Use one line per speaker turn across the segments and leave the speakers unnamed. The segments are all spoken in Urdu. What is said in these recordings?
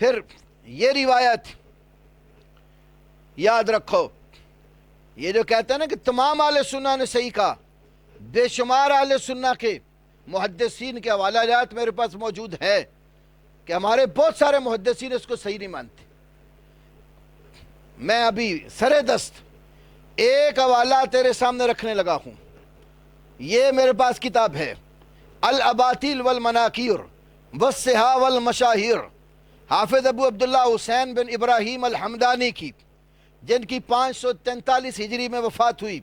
پھر یہ روایت یاد رکھو، یہ جو کہتا ہے نا کہ تمام اہل سنہ نے صحیح کہا، بے شمار اہل سنہ کے محدثین کے حوالہ جات میرے پاس موجود ہے کہ ہمارے بہت سارے محدثین اس کو صحیح نہیں مانتے۔ میں ابھی سرے دست ایک حوالہ تیرے سامنے رکھنے لگا ہوں، یہ میرے پاس کتاب ہے الاباطیل والمناکیر والصحاح والمشاہیر، حافظ ابو عبداللہ حسین بن ابراہیم الحمدانی کی، جن کی 543 ہجری میں وفات ہوئی،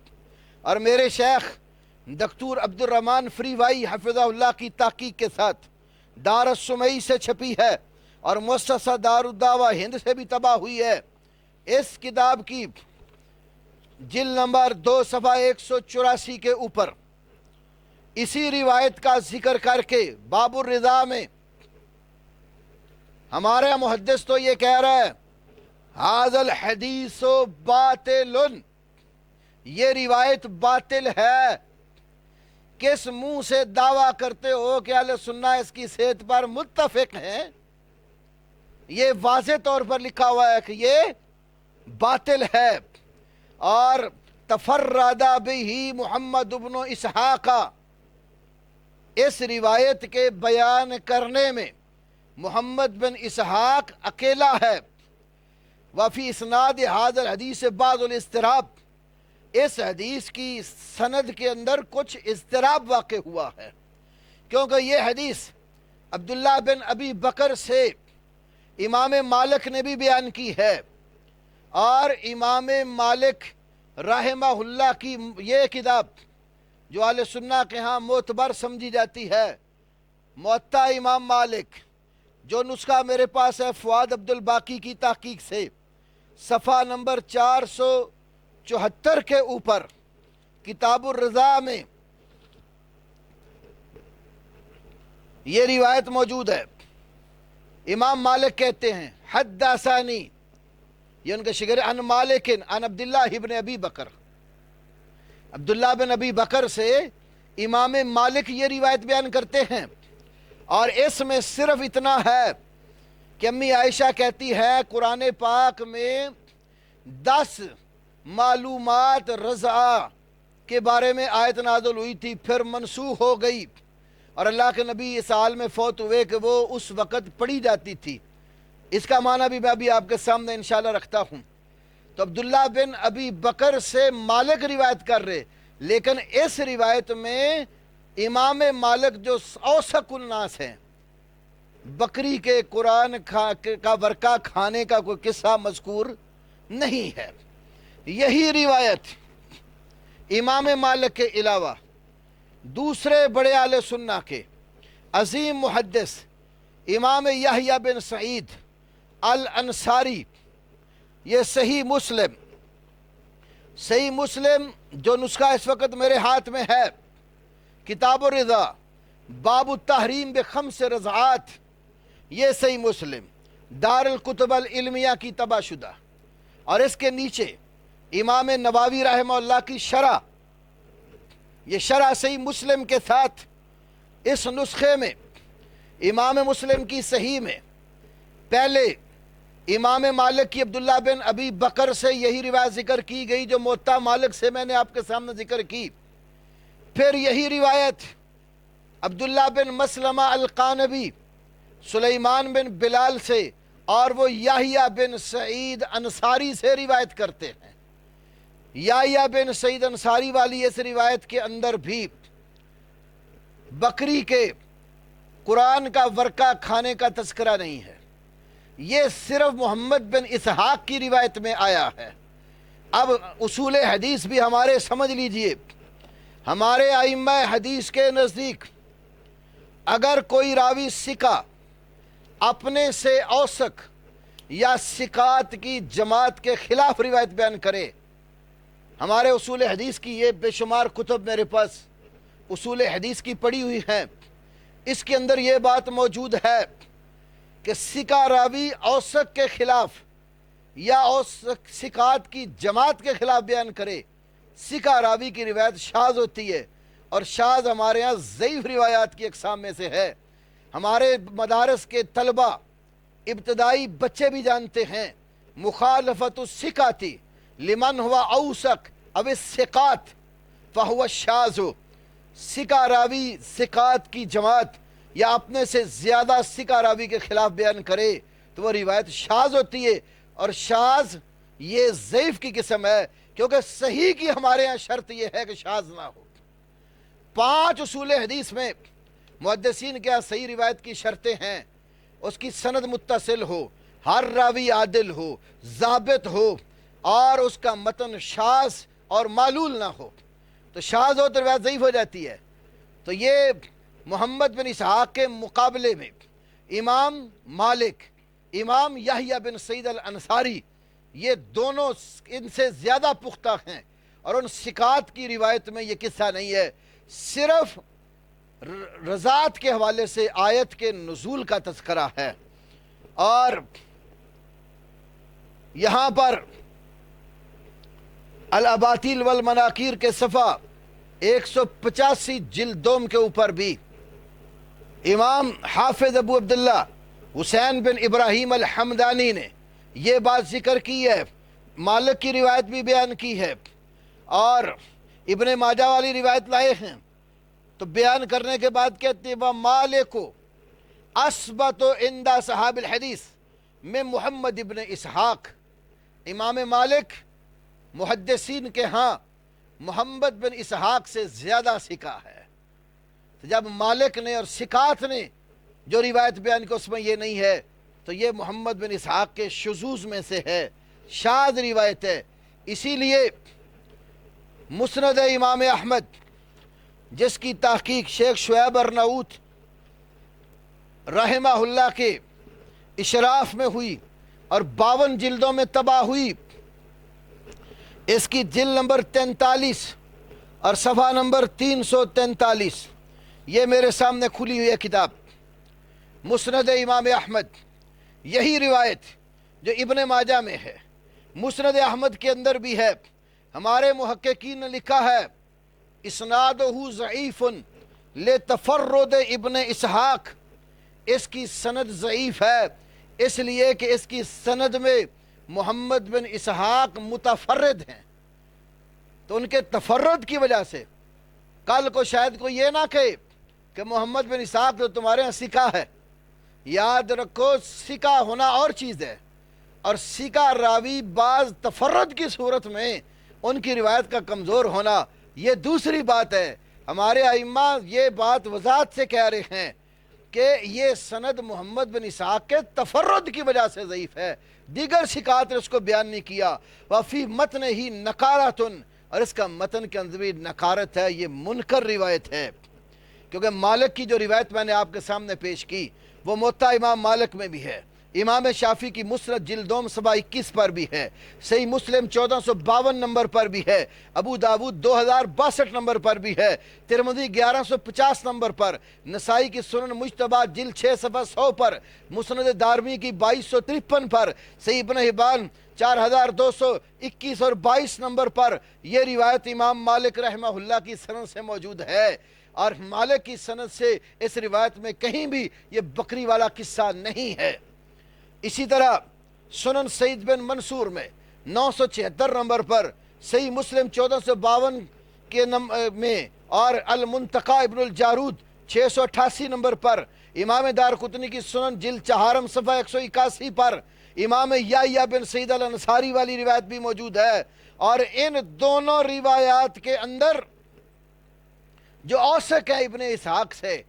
اور میرے شیخ دکتور عبد الرحمن فریوائی حفظہ اللہ کی تحقیق کے ساتھ دار السمعی سے چھپی ہے، اور مؤسسہ دار الدعوہ ہند سے بھی طبع ہوئی ہے۔ اس کتاب کی جلد نمبر 2 صفحہ 184 کے اوپر اسی روایت کا ذکر کر کے باب الرضا میں ہمارا محدث تو یہ کہہ رہا ہے ھذا الحدیث باطل، یہ روایت باطل ہے۔ کس منہ سے دعویٰ کرتے ہو کہ اہل سنہ اس کی صحت پر متفق ہیں؟ یہ واضح طور پر لکھا ہوا ہے کہ یہ باطل ہے۔ اور تفرد بہ محمد بن اسحاق، اس روایت کے بیان کرنے میں محمد بن اسحاق اکیلا ہے۔ وفی اسناد ھذا الحدیث بعض الاضطراب، اس حدیث کی سند کے اندر کچھ اضطراب واقع ہوا ہے، کیونکہ یہ حدیث عبداللہ بن ابی بکر سے امام مالک نے بھی بیان کی ہے، اور امام مالک رحمہ اللہ کی یہ کتاب جو اہل سنہ کے ہاں معتبر سمجھی جاتی ہے، موطا امام مالک، جو نسخہ میرے پاس ہے فؤاد عبد الباقی کی تحقیق سے، صفحہ نمبر 474 کے اوپر کتاب الرضا میں یہ روایت موجود ہے۔ امام مالک کہتے ہیں حدثانی، یہ ان کے شاگرد، عن مالک عن عبداللہ ابن ابی بکر، عبداللہ بن ابی بکر سے امام مالک یہ روایت بیان کرتے ہیں، اور اس میں صرف اتنا ہے کہ امی عائشہ کہتی ہے قرآن پاک میں 10 معلومات رضا کے بارے میں آیت نازل ہوئی تھی، پھر منسوخ ہو گئی، اور اللہ کے نبی اس حال میں فوت ہوئے کہ وہ اس وقت پڑھی جاتی تھی۔ اس کا معنی بھی میں ابھی آپ کے سامنے انشاءاللہ رکھتا ہوں۔ تو عبداللہ بن ابی بکر سے مالک روایت کر رہے، لیکن اس روایت میں امام مالک جو اوثق الناس ہیں، بکری کے قرآن کا ورقہ کھانے کا کوئی قصہ مذکور نہیں ہے۔ یہی روایت امام مالک کے علاوہ دوسرے بڑے اہل سنہ کے عظیم محدث امام یحییٰ بن سعید الانصاری، یہ صحیح مسلم جو نسخہ اس وقت میرے ہاتھ میں ہے، کتاب الرضا باب التحریم بخمس رضعات، یہ صحیح مسلم دار الکتب العلمیہ کی طبع شدہ، اور اس کے نیچے امام نووی رحمہ اللہ کی شرح، یہ شرح صحیح مسلم کے ساتھ اس نسخے میں امام مسلم کی صحیح میں پہلے امام مالک کی عبداللہ بن ابی بکر سے یہی روایت ذکر کی گئی جو موطا مالک سے میں نے آپ کے سامنے ذکر کی، پھر یہی روایت عبداللہ بن مسلمہ القانبی سلیمان بن بلال سے، اور وہ یحییٰ بن سعید انصاری سے روایت کرتے ہیں۔ یحییٰ بن سعید انصاری والی اس روایت کے اندر بھی بکری کے قرآن کا ورقہ کھانے کا تذکرہ نہیں ہے، یہ صرف محمد بن اسحاق کی روایت میں آیا ہے۔ اب اصول حدیث بھی ہمارے سمجھ لیجئے، ہمارے ائمہ حدیث کے نزدیک اگر کوئی راوی ثقہ اپنے سے اوثق یا ثقات کی جماعت کے خلاف روایت بیان کرے، ہمارے اصول حدیث کی یہ بے شمار کتب میرے پاس اصول حدیث کی پڑھی ہوئی ہیں، اس کے اندر یہ بات موجود ہے کہ ثقہ راوی اوثق کے خلاف یا اوثق ثقات کی جماعت کے خلاف بیان کرے، ثقہ راوی کی روایت شاذ ہوتی ہے، اور شاذ ہمارے ہاں ضعیف روایات کی اقسام میں سے ہے۔ ہمارے مدارس کے طلبہ ابتدائی بچے بھی جانتے ہیں، مخالفت الثقاتی لمن ہوا اوثق اب الثقات فہو الشاذ، ثقہ راوی ثقات کی جماعت یا اپنے سے زیادہ ثقہ راوی کے خلاف بیان کرے تو وہ روایت شاذ ہوتی ہے، اور شاذ یہ ضعیف کی قسم ہے، کیونکہ صحیح کی ہمارے ہاں شرط یہ ہے کہ شاذ نہ ہو۔ 5 اصول حدیث میں محدثین کے ہاں صحیح روایت کی شرطیں ہیں، اس کی سند متصل ہو، ہر راوی عادل ہو، ضابط ہو، اور اس کا متن شاذ اور معلول نہ ہو۔ تو شاذ ہو تو روایت ضعیف ہو جاتی ہے۔ تو یہ محمد بن اسحاق کے مقابلے میں امام مالک، امام یحییٰ بن سعید الانصاری، یہ دونوں ان سے زیادہ پختہ ہیں، اور ان ثقات کی روایت میں یہ قصہ نہیں ہے، صرف رضاعت کے حوالے سے آیت کے نزول کا تذکرہ ہے۔ اور یہاں پر الاباطیل والمناکیر کے صفحہ 185 جلد دوم کے اوپر بھی امام حافظ ابو عبداللہ حسین بن ابراہیم الحمدانی نے یہ بات ذکر کی ہے، مالک کی روایت بھی بیان کی ہے، اور ابن ماجہ والی روایت لائے ہیں، تو بیان کرنے کے بعد کہتے ہیں وَمَالِكُ اثبت عند صحاب الحدیث میں محمد ابن اسحاق، امام مالک محدثین کے ہاں محمد بن اسحاق سے زیادہ ثقہ ہے۔ تو جب مالک نے اور ثقات نے جو روایت بیان کی اس میں یہ نہیں ہے، تو یہ محمد بن اسحاق کے شذوذ میں سے ہے، شاذ روایت ہے۔ اسی لیے مسند امام احمد جس کی تحقیق شیخ شعیب ارناؤت رحمہ اللہ کے اشراف میں ہوئی اور 52 جلدوں میں طبع ہوئی، اس کی جلد نمبر 43 اور صفحہ نمبر 343 یہ میرے سامنے کھلی ہوئی ہے کتاب مسند امام احمد۔ یہی روایت جو ابن ماجہ میں ہے، مسند احمد کے اندر بھی ہے، ہمارے محققین نے لکھا ہے اسنادہ ضعیف لتفرد ابن اسحاق، اس کی سند ضعیف ہے اس لیے کہ اس کی سند میں محمد بن اسحاق متفرد ہیں، تو ان کے تفرد کی وجہ سے کل کو شاید کوئی یہ نہ کہے کہ محمد بن اسحاق تو تمہارے یہاں ثقہ ہے۔ یاد رکھو ثقہ ہونا اور چیز ہے، اور ثقہ راوی بعض تفرد کی صورت میں ان کی روایت کا کمزور ہونا یہ دوسری بات ہے۔ ہمارے ائمہ یہ بات وضاحت سے کہہ رہے ہیں کہ یہ سند محمد بن اسحاق کے تفرد کی وجہ سے ضعیف ہے، دیگر ثقات نے اس کو بیان نہیں کیا۔ وفی متن ہی نکارتن، اور اس کا متن کے اندر بھی نکارت ہے، یہ منکر روایت ہے، کیونکہ مالک کی جو روایت میں نے آپ کے سامنے پیش کی وہ موطا امام مالک میں بھی ہے، امام شافعی کی مسند جلدوم صفحہ 21 پر بھی ہے، صحیح مسلم 1452 نمبر پر بھی ہے، ابو داود 2062 نمبر پر بھی ہے، ترمذی 1150 نمبر پر، نسائی کی سنن مجتبہ جلد 6 صفحہ 100 پر، مسند دارمی کی 2253 پر، صحیح ابن حبان 4221 اور 22 نمبر پر یہ روایت امام مالک رحمہ اللہ کی سند سے موجود ہے، اور مالک کی سند سے اس روایت میں کہیں بھی یہ بکری والا قصہ نہیں ہے۔ اسی طرح سنن سعید بن منصور میں 976 نمبر پر، صحیح مسلم 1452 کے میں، اور المنتقى ابن الجارود 688 نمبر پر، امام دارقطنی کی سنن جلد 4 صفحہ 181 پر امام یحییٰ بن سعید الانصاری والی روایت بھی موجود ہے۔ اور ان دونوں روایات کے اندر جو اوثق ہے ابن اسحاق سے،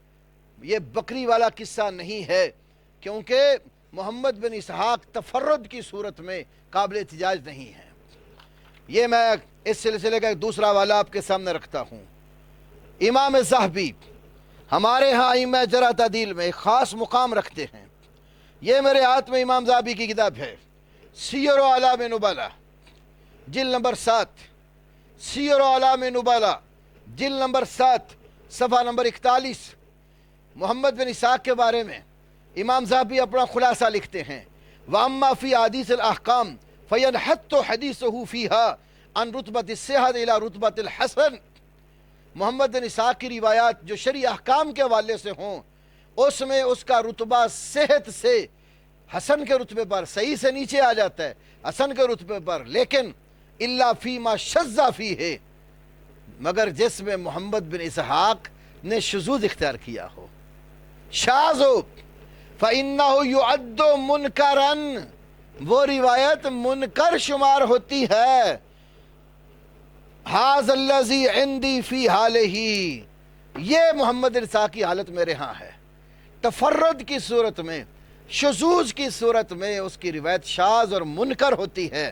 یہ بکری والا قصہ نہیں ہے، کیونکہ محمد بن اسحاق تفرد کی صورت میں قابل احتجاج نہیں ہے۔ یہ میں اس سلسلے کا ایک دوسرا حوالہ آپ کے سامنے رکھتا ہوں۔ امام ذہبی ہمارے ہاں ائمہ جرح تعدیل میں ایک خاص مقام رکھتے ہیں۔ یہ میرے ہاتھ میں امام ذہبی کی کتاب ہے سیر اعلام نبلا جلد نمبر 7، سیر اعلام نبلا جلد نمبر 7 صفحہ نمبر 41، محمد بن اسحاق کے بارے میں امام ذہبی اپنا خلاصہ لکھتے ہیں وَأَمَّا فِي حَدِيثِ الْأَحْكَامِ فَيَنْحَتُّ حَدِيثُهُ فِيهَا عَنْ رُتْبَةِ الصِّحَةِ إِلَى رُتْبَةِ الْحَسَنِ۔ محمد بن اسحاق کی روایات جو شرعی احکام کے حوالے سے ہوں، اس میں اس کا رتبہ صحت سے حسن کے رتبے پر، صحیح سے نیچے آ جاتا ہے حسن کے رتبے پر، لیکن الا فیما شذ فیہ، مگر جس میں محمد بن اسحاق نے شذوذ اختیار کیا ہو، شاذ ہو، فَإِنَّهُ يُعَدُّ مُنْكَرًا، وہ روایت منکر شمار ہوتی ہے۔ هَذَا الَّذِي عِنْدِي فِي حَالِهِ، یہ محمد بن اسحاق کی حالت میرے ہاں ہے، تفرد کی صورت میں، شذوذ کی صورت میں اس کی روایت شاذ اور منکر ہوتی ہے۔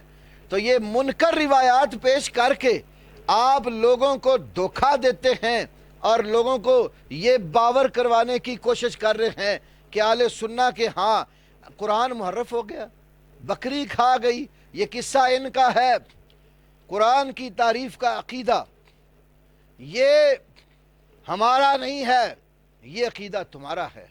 تو یہ منکر روایات پیش کر کے آپ لوگوں کو دھوکہ دیتے ہیں اور لوگوں کو یہ باور کروانے کی کوشش کر رہے ہیں کہ اہل سنہ کے ہاں قرآن محرف ہو گیا، بکری کھا گئی، یہ قصہ ان کا ہے۔ قرآن کی تعریف کا عقیدہ یہ ہمارا نہیں ہے، یہ عقیدہ تمہارا ہے۔